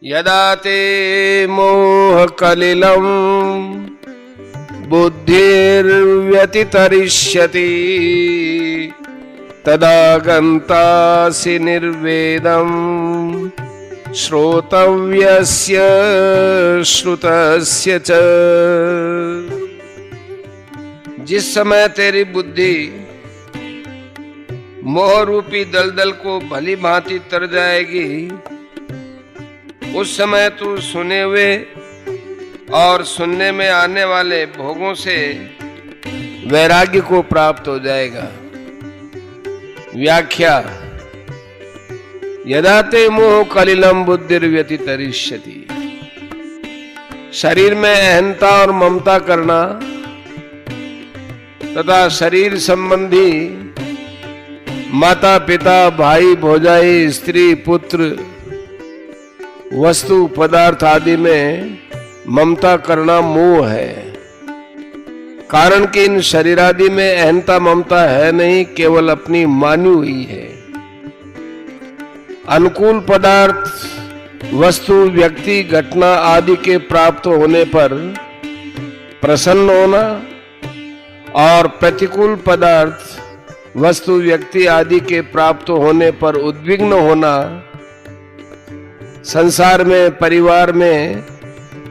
यदा ते मोहकलिलं बुद्धिर्व्यतितरिष्यति तदा गन्तासि निर्वेदं श्रोतव्यस्य श्रुतस्य च। जिस समय तेरी बुद्धि मोह रूपी दलदल को भली भांति तर जाएगी, उस समय तू सुने हुए और सुनने में आने वाले भोगों से वैराग्य को प्राप्त हो जाएगा। व्याख्या। यदा ते मोह कलिलम बुद्धिर्व्यतितरिष्यति। शरीर में अहंता और ममता करना तथा शरीर संबंधी माता पिता भाई भौजाई स्त्री पुत्र वस्तु पदार्थ आदि में ममता करना मोह है। कारण कि इन शरीर आदि में अहंता ममता है नहीं, केवल अपनी मानी हुई है। अनुकूल पदार्थ वस्तु व्यक्ति घटना आदि के प्राप्त होने पर प्रसन्न होना और प्रतिकूल पदार्थ वस्तु व्यक्ति आदि के प्राप्त होने पर उद्विग्न होना, संसार में परिवार में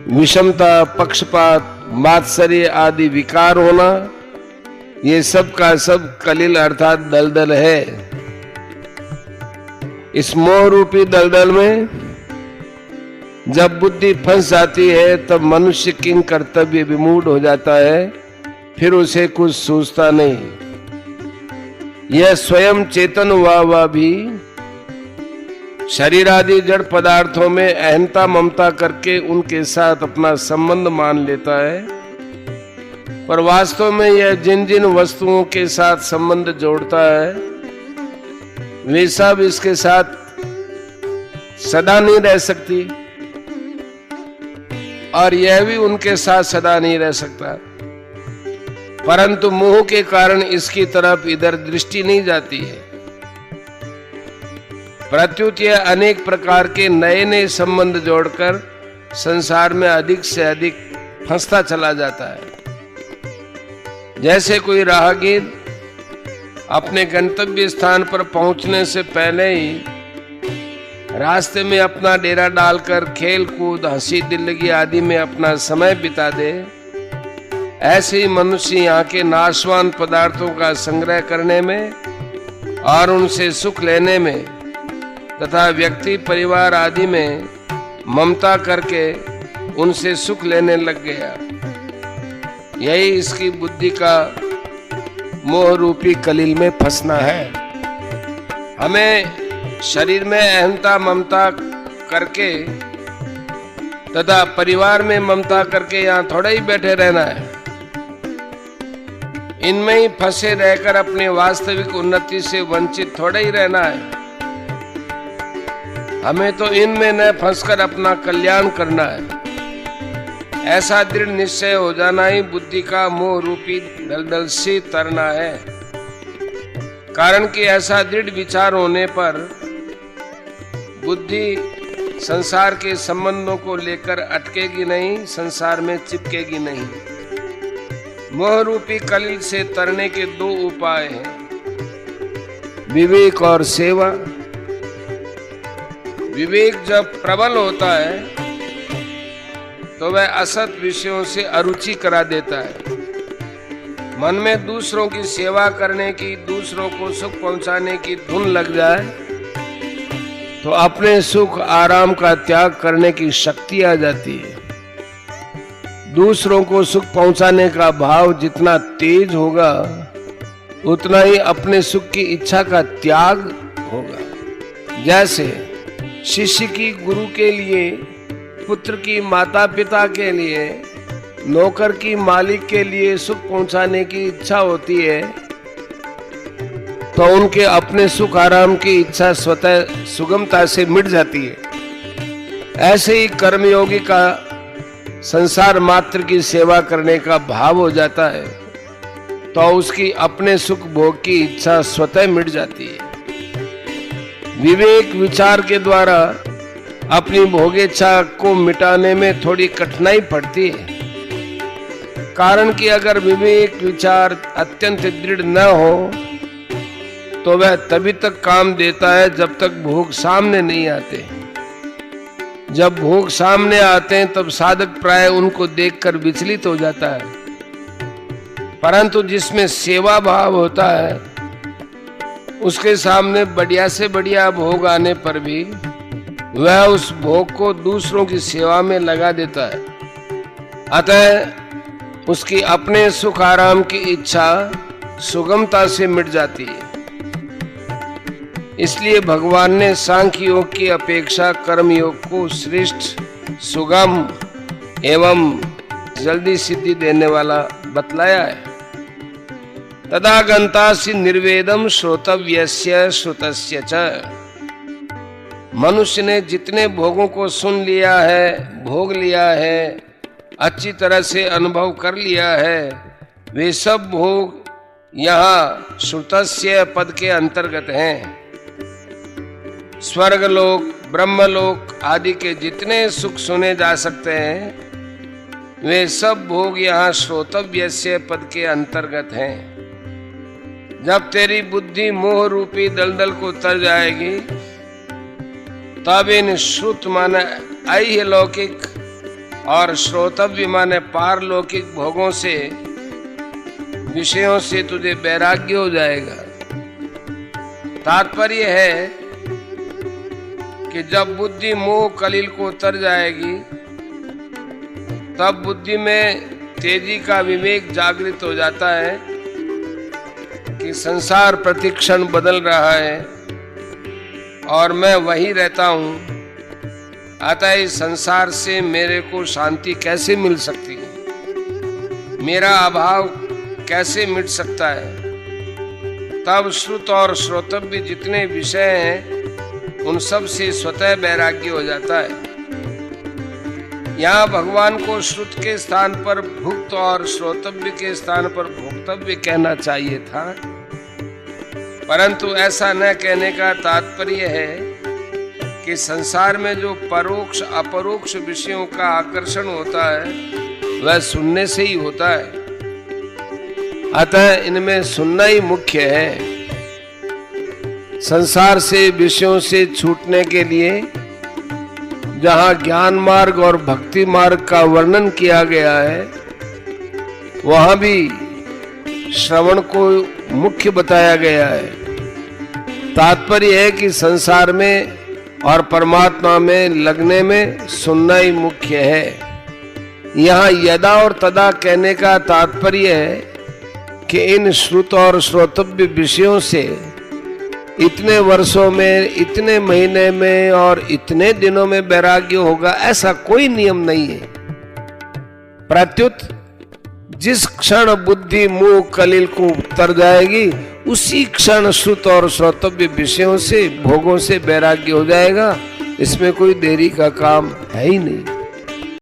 विषमता पक्षपात मात्सर्य आदि विकार होना, ये सब का सब कलिल अर्थात दलदल है। इस मोह रूपी दलदल में जब बुद्धि फंस जाती है तब मनुष्य किंग कर्तव्य विमूढ़ हो जाता है, फिर उसे कुछ सूझता नहीं। यह स्वयं चेतन हुआ भी शरीर आदि जड़ पदार्थों में अहंता ममता करके उनके साथ अपना संबंध मान लेता है, पर वास्तव में यह जिन जिन वस्तुओं के साथ संबंध जोड़ता है वे सब इसके साथ सदा नहीं रह सकती और यह भी उनके साथ सदा नहीं रह सकता। परंतु मोह के कारण इसकी तरफ इधर दृष्टि नहीं जाती है। प्रत्युत यह अनेक प्रकार के नए नए संबंध जोड़कर संसार में अधिक से अधिक फंसता चला जाता है। जैसे कोई राहगीर अपने गंतव्य स्थान पर पहुंचने से पहले ही रास्ते में अपना डेरा डालकर खेल कूद हंसी दिल्लगी आदि में अपना समय बिता दे, ऐसे ही मनुष्य यहाँ के नाशवान पदार्थों का संग्रह करने में और उनसे सुख लेने में तथा व्यक्ति परिवार आदि में ममता करके उनसे सुख लेने लग गया। यही इसकी बुद्धि का मोह रूपी कलिल में फंसना है। हमें शरीर में अहंता ममता करके तथा परिवार में ममता करके यहाँ थोड़ा ही बैठे रहना है। इनमें ही फंसे रहकर अपने वास्तविक उन्नति से वंचित थोड़ा ही रहना है। हमें तो इनमें न फंसकर अपना कल्याण करना है। ऐसा दृढ़ निश्चय हो जाना ही बुद्धि का मोह रूपी दलदल से तरना है। कारण कि ऐसा दृढ़ विचार होने पर बुद्धि संसार के संबंधों को लेकर अटकेगी नहीं, संसार में चिपकेगी नहीं। मोह रूपी कलिल से तरने के दो उपाय हैं, विवेक और सेवा। विवेक जब प्रबल होता है तो वह असत विषयों से अरुचि करा देता है। मन में दूसरों की सेवा करने की, दूसरों को सुख पहुंचाने की धुन लग जाए तो अपने सुख आराम का त्याग करने की शक्ति आ जाती है। दूसरों को सुख पहुंचाने का भाव जितना तेज होगा उतना ही अपने सुख की इच्छा का त्याग होगा। जैसे शिष्य की गुरु के लिए, पुत्र की माता पिता के लिए, नौकर की मालिक के लिए सुख पहुंचाने की इच्छा होती है तो उनके अपने सुख आराम की इच्छा स्वतः सुगमता से मिट जाती है। ऐसे ही कर्मयोगी का संसार मात्र की सेवा करने का भाव हो जाता है तो उसकी अपने सुख भोग की इच्छा स्वतः मिट जाती है। विवेक विचार के द्वारा अपनी भोगेच्छा को मिटाने में थोड़ी कठिनाई पड़ती है। कारण कि अगर विवेक विचार अत्यंत दृढ़ न हो तो वह तभी तक काम देता है जब तक भोग सामने नहीं आते। जब भोग सामने आते हैं तब साधक प्राय उनको देखकर विचलित हो जाता है। परंतु जिसमें सेवा भाव होता है उसके सामने बढ़िया से बढ़िया भोग आने पर भी वह उस भोग को दूसरों की सेवा में लगा देता है। अतः उसकी अपने सुख आराम की इच्छा सुगमता से मिट जाती है। इसलिए भगवान ने सांख्य योग की अपेक्षा कर्म योग को श्रेष्ठ, सुगम एवं जल्दी सिद्धि देने वाला बतलाया है। तदा गंतासि निर्वेदम श्रोतव्यस्य श्रुतस्य च। मनुष्य ने जितने भोगों को सुन लिया है, भोग लिया है, अच्छी तरह से अनुभव कर लिया है, वे सब भोग यहाँ श्रुतस्य पद के अंतर्गत हैं। स्वर्गलोक, ब्रह्मलोक आदि के जितने सुख सुने जा सकते हैं वे सब भोग यहाँ श्रोतव्यस्य पद के अंतर्गत हैं। जब तेरी बुद्धि मोह रूपी दलदल को तर जाएगी तब इन श्रुत माने ऐह्य लौकिक और श्रोतव्य माने पारलौकिक भोगों से, विषयों से तुझे वैराग्य हो जाएगा। तात्पर्य है कि जब बुद्धि मोह कलिल को उतर जाएगी तब बुद्धि में तेजी का विवेक जागृत हो जाता है कि संसार प्रतिक्षण बदल रहा है और मैं वही रहता हूं। अतः इस संसार से मेरे को शांति कैसे मिल सकती है, मेरा अभाव कैसे मिट सकता है। तब श्रुत और श्रोतव्य जितने विषय हैं उन सब से स्वतः वैराग्य हो जाता है। यहाँ भगवान को श्रुत के स्थान पर भुक्त और श्रोतव्य के स्थान पर भोक्तव्य कहना चाहिए था, परंतु ऐसा न कहने का तात्पर्य है कि संसार में जो परोक्ष अपरोक्ष विषयों का आकर्षण होता है वह सुनने से ही होता है। अतः इनमें सुनना ही मुख्य है। संसार से विषयों से छूटने के लिए जहाँ ज्ञान मार्ग और भक्ति मार्ग का वर्णन किया गया है वहाँ भी श्रवण को मुख्य बताया गया है। तात्पर्य है कि संसार में और परमात्मा में लगने में सुनना ही मुख्य है। यहाँ यदा और तदा कहने का तात्पर्य है कि इन श्रुत और श्रोतव्य विषयों से इतने वर्षों में, इतने महीने में और इतने दिनों में वैराग्य होगा, ऐसा कोई नियम नहीं है। प्रत्युत जिस क्षण बुद्धि मुंह कलिल को उतर जाएगी उसी क्षण श्रुत और श्रोतव्य विषयों से, भोगों से वैराग्य हो जाएगा। इसमें कोई देरी का काम है ही नहीं।